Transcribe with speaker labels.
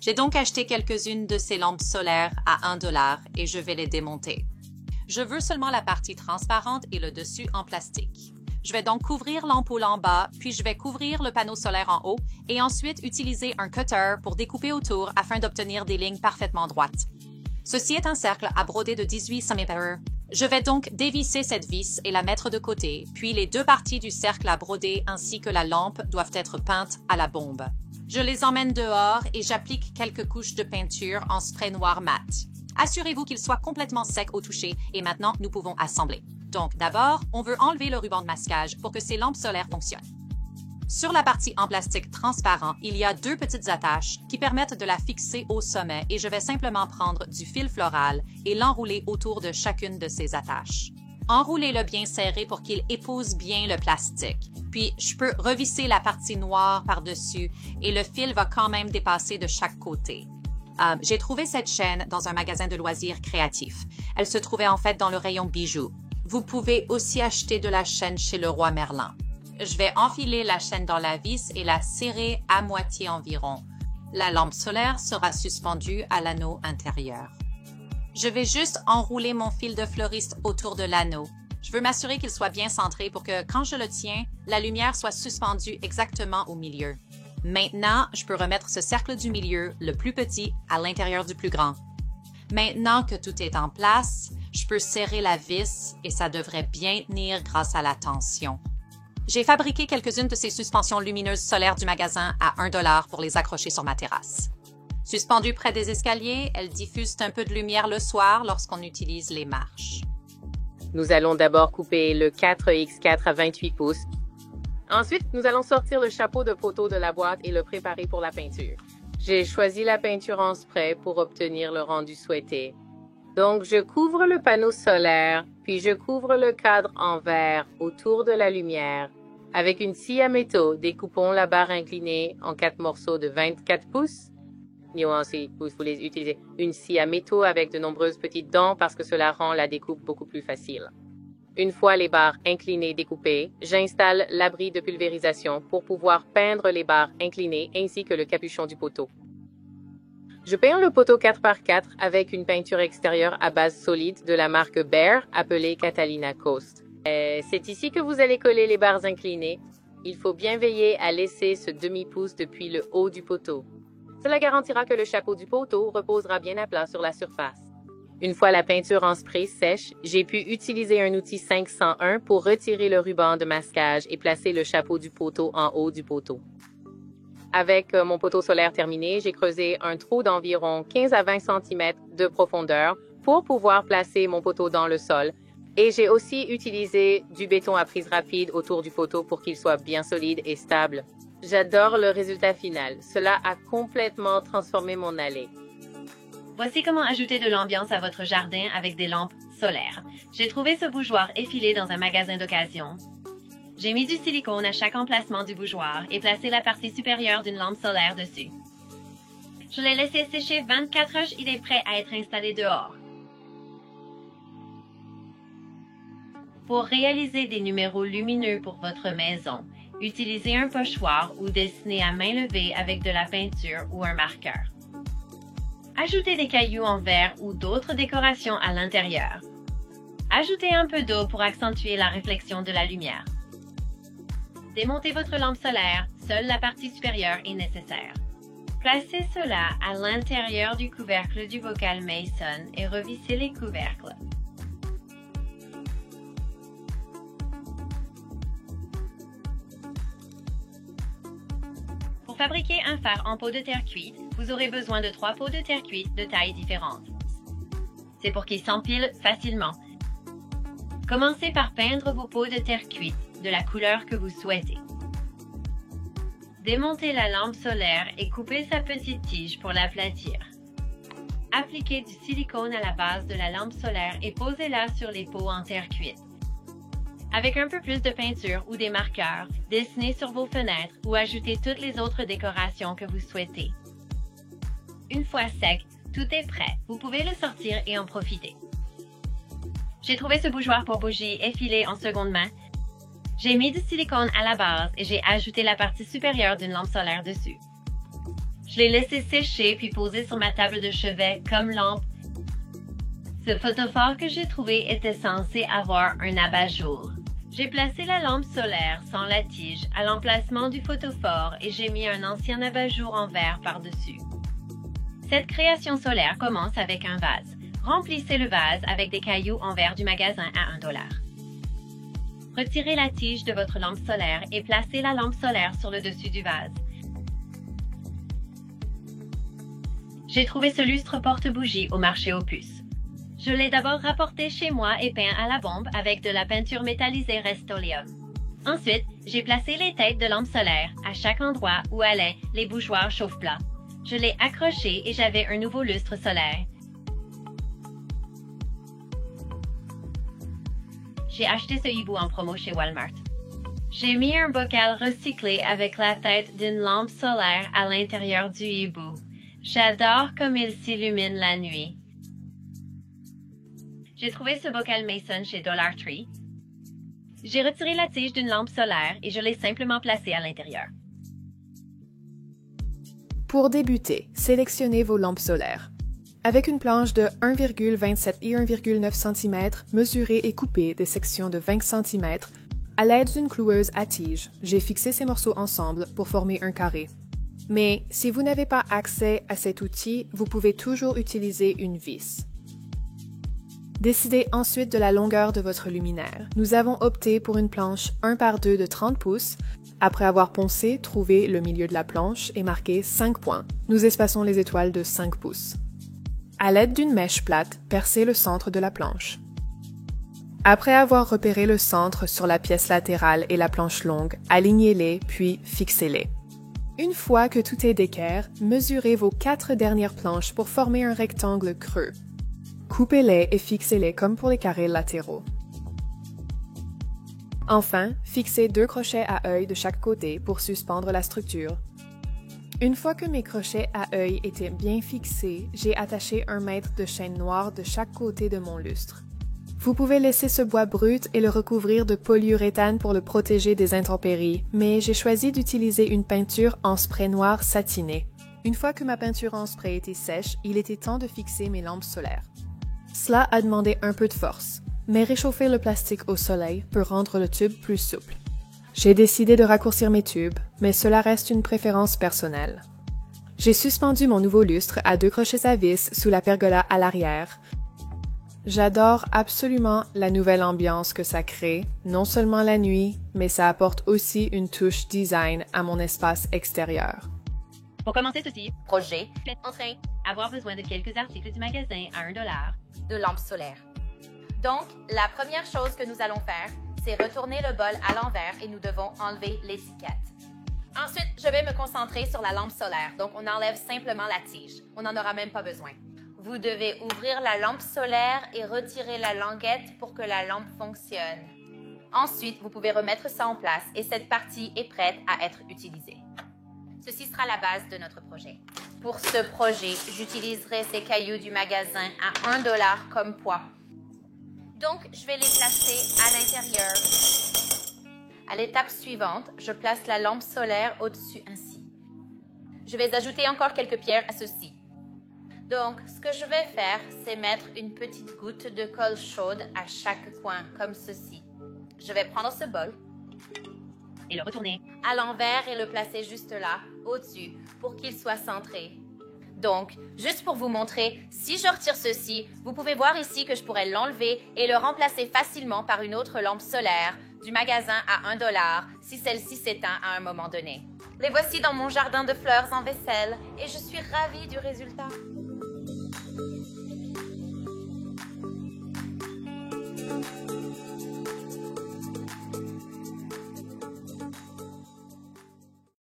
Speaker 1: J'ai donc acheté quelques-unes de ces lampes solaires à 1$ et je vais les démonter. Je veux seulement la partie transparente et le dessus en plastique. Je vais donc couvrir l'ampoule en bas, puis je vais couvrir le panneau solaire en haut et ensuite utiliser un cutter pour découper autour afin d'obtenir des lignes parfaitement droites. Ceci est un cercle à broder de 18 cm. Je vais donc dévisser cette vis et la mettre de côté, puis les deux parties du cercle à broder ainsi que la lampe doivent être peintes à la bombe. Je les emmène dehors et j'applique quelques couches de peinture en spray noir mat. Assurez-vous qu'il soit complètement sec au toucher et maintenant nous pouvons assembler. Donc d'abord, on veut enlever le ruban de masquage pour que ces lampes solaires fonctionnent. Sur la partie en plastique transparent, il y a deux petites attaches qui permettent de la fixer au sommet et je vais simplement prendre du fil floral et l'enrouler autour de chacune de ces attaches. Enroulez-le bien serré pour qu'il épouse bien le plastique. Puis, je peux revisser la partie noire par-dessus et le fil va quand même dépasser de chaque côté. J'ai trouvé cette chaîne dans un magasin de loisirs créatifs. Elle se trouvait en fait dans le rayon bijoux. Vous pouvez aussi acheter de la chaîne chez Leroy Merlin. Je vais enfiler la chaîne dans la vis et la serrer à moitié environ. La lampe solaire sera suspendue à l'anneau intérieur. Je vais juste enrouler mon fil de fleuriste autour de l'anneau. Je veux m'assurer qu'il soit bien centré pour que, quand je le tiens, la lumière soit suspendue exactement au milieu. Maintenant, je peux remettre ce cercle du milieu, le plus petit, à l'intérieur du plus grand. Maintenant que tout est en place, je peux serrer la vis et ça devrait bien tenir grâce à la tension. J'ai fabriqué quelques-unes de ces suspensions lumineuses solaires du magasin à 1$ pour les accrocher sur ma terrasse. Suspendues près des escaliers, elles diffusent un peu de lumière le soir lorsqu'on utilise les marches.
Speaker 2: Nous allons d'abord couper le 4x4 à 28 pouces. Ensuite, nous allons sortir le chapeau de poteau de la boîte et le préparer pour la peinture. J'ai choisi la peinture en spray pour obtenir le rendu souhaité. Donc, je couvre le panneau solaire, puis je couvre le cadre en verre autour de la lumière. Avec une scie à métaux, découpons la barre inclinée en 4 morceaux de 24 pouces. Nuancez, vous voulez utiliser une scie à métaux avec de nombreuses petites dents parce que cela rend la découpe beaucoup plus facile. Une fois les barres inclinées découpées, j'installe l'abri de pulvérisation pour pouvoir peindre les barres inclinées ainsi que le capuchon du poteau. Je peins le poteau 4x4 avec une peinture extérieure à base solide de la marque Behr appelée Catalina Coast. C'est ici que vous allez coller les barres inclinées. Il faut bien veiller à laisser ce demi-pouce depuis le haut du poteau. Cela garantira que le chapeau du poteau reposera bien à plat sur la surface. Une fois la peinture en spray sèche, j'ai pu utiliser un outil 501 pour retirer le ruban de masquage et placer le chapeau du poteau en haut du poteau. Avec mon poteau solaire terminé, j'ai creusé un trou d'environ 15 à 20 cm de profondeur pour pouvoir placer mon poteau dans le sol. Et j'ai aussi utilisé du béton à prise rapide autour du poteau pour qu'il soit bien solide et stable. J'adore le résultat final. Cela a complètement transformé mon allée.
Speaker 3: Voici comment ajouter de l'ambiance à votre jardin avec des lampes solaires. J'ai trouvé ce bougeoir effilé dans un magasin d'occasion. J'ai mis du silicone à chaque emplacement du bougeoir et placé la partie supérieure d'une lampe solaire dessus. Je l'ai laissé sécher 24 heures, il est prêt à être installé dehors. Pour réaliser des numéros lumineux pour votre maison, utilisez un pochoir ou dessinez à main levée avec de la peinture ou un marqueur. Ajoutez des cailloux en verre ou d'autres décorations à l'intérieur. Ajoutez un peu d'eau pour accentuer la réflexion de la lumière. Démontez votre lampe solaire, seule la partie supérieure est nécessaire. Placez cela à l'intérieur du couvercle du bocal Mason et revissez les couvercles. Pour fabriquer un phare en pot de terre cuite, vous aurez besoin de 3 pots de terre cuite de tailles différentes. C'est pour qu'ils s'empilent facilement. Commencez par peindre vos pots de terre cuite de la couleur que vous souhaitez. Démontez la lampe solaire et coupez sa petite tige pour l'aplatir. Appliquez du silicone à la base de la lampe solaire et posez-la sur les pots en terre cuite. Avec un peu plus de peinture ou des marqueurs, dessinez sur vos fenêtres ou ajoutez toutes les autres décorations que vous souhaitez. Une fois sec, tout est prêt. Vous pouvez le sortir et en profiter. J'ai trouvé ce bougeoir pour bougies effilé en seconde main. J'ai mis du silicone à la base et j'ai ajouté la partie supérieure d'une lampe solaire dessus. Je l'ai laissé sécher puis posé sur ma table de chevet comme lampe. Ce photophore que j'ai trouvé était censé avoir un abat-jour. J'ai placé la lampe solaire sans la tige à l'emplacement du photophore et j'ai mis un ancien abat-jour en verre par-dessus. Cette création solaire commence avec un vase. Remplissez le vase avec des cailloux en verre du magasin à 1 $. Retirez la tige de votre lampe solaire et placez la lampe solaire sur le dessus du vase. J'ai trouvé ce lustre porte-bougie au marché aux puces. Je l'ai d'abord rapporté chez moi et peint à la bombe avec de la peinture métallisée Rust-Oleum. Ensuite, j'ai placé les têtes de lampes solaires à chaque endroit où allaient les bougeoirs chauffe-plat. Je l'ai accroché et j'avais un nouveau lustre solaire. J'ai acheté ce hibou en promo chez Walmart. J'ai mis un bocal recyclé avec la tête d'une lampe solaire à l'intérieur du hibou. J'adore comme il s'illumine la nuit. J'ai trouvé ce bocal Mason chez Dollar Tree. J'ai retiré la tige d'une lampe solaire et je l'ai simplement placée à l'intérieur.
Speaker 4: Pour débuter, sélectionnez vos lampes solaires. Avec une planche de 1,27 et 1,9 cm, mesurez et coupez des sections de 20 cm. À l'aide d'une cloueuse à tige, j'ai fixé ces morceaux ensemble pour former un carré. Mais si vous n'avez pas accès à cet outil, vous pouvez toujours utiliser une vis. Décidez ensuite de la longueur de votre luminaire. Nous avons opté pour une planche 1 par 2 de 30 pouces. Après avoir poncé, trouvez le milieu de la planche et marquez 5 points. Nous espaçons les étoiles de 5 pouces. À l'aide d'une mèche plate, percez le centre de la planche. Après avoir repéré le centre sur la pièce latérale et la planche longue, alignez-les puis fixez-les. Une fois que tout est d'équerre, mesurez vos 4 dernières planches pour former un rectangle creux. Coupez-les et fixez-les comme pour les carrés latéraux. Enfin, fixez 2 crochets à œil de chaque côté pour suspendre la structure. Une fois que mes crochets à œil étaient bien fixés, j'ai attaché un mètre de chaîne noire de chaque côté de mon lustre. Vous pouvez laisser ce bois brut et le recouvrir de polyuréthane pour le protéger des intempéries, mais j'ai choisi d'utiliser une peinture en spray noir satiné. Une fois que ma peinture en spray était sèche, il était temps de fixer mes lampes solaires. Cela a demandé un peu de force, mais réchauffer le plastique au soleil peut rendre le tube plus souple. J'ai décidé de raccourcir mes tubes, mais cela reste une préférence personnelle. J'ai suspendu mon nouveau lustre à 2 crochets à vis sous la pergola à l'arrière. J'adore absolument la nouvelle ambiance que ça crée, non seulement la nuit, mais ça apporte aussi une touche design à mon espace extérieur.
Speaker 3: Pour commencer ceci,
Speaker 5: Projet
Speaker 3: en train avoir besoin de quelques articles du magasin à 1 $.
Speaker 5: de lampes solaires. Donc, la première chose que nous allons faire, c'est retourner le bol à l'envers et nous devons enlever l'étiquette. Ensuite, je vais me concentrer sur la lampe solaire, donc on enlève simplement la tige. On n'en aura même pas besoin. Vous devez ouvrir la lampe solaire et retirer la languette pour que la lampe fonctionne. Ensuite, vous pouvez remettre ça en place et cette partie est prête à être utilisée. Ceci sera la base de notre projet. Pour ce projet, j'utiliserai ces cailloux du magasin à 1 $ comme poids. Donc, je vais les placer à l'intérieur. À l'étape suivante, je place la lampe solaire au-dessus ainsi. Je vais ajouter encore quelques pierres à ceci. Donc, ce que je vais faire, c'est mettre une petite goutte de colle chaude à chaque coin, comme ceci. Je vais prendre ce bol
Speaker 3: Et le retourner.
Speaker 5: à l'envers et le placer juste là, au-dessus, pour qu'il soit centré. Donc, juste pour vous montrer, si je retire ceci, vous pouvez voir ici que je pourrais l'enlever et le remplacer facilement par une autre lampe solaire du magasin à 1 $ si celle-ci s'éteint à un moment donné. Les voici dans mon jardin de fleurs en vaisselle et je suis ravie du résultat.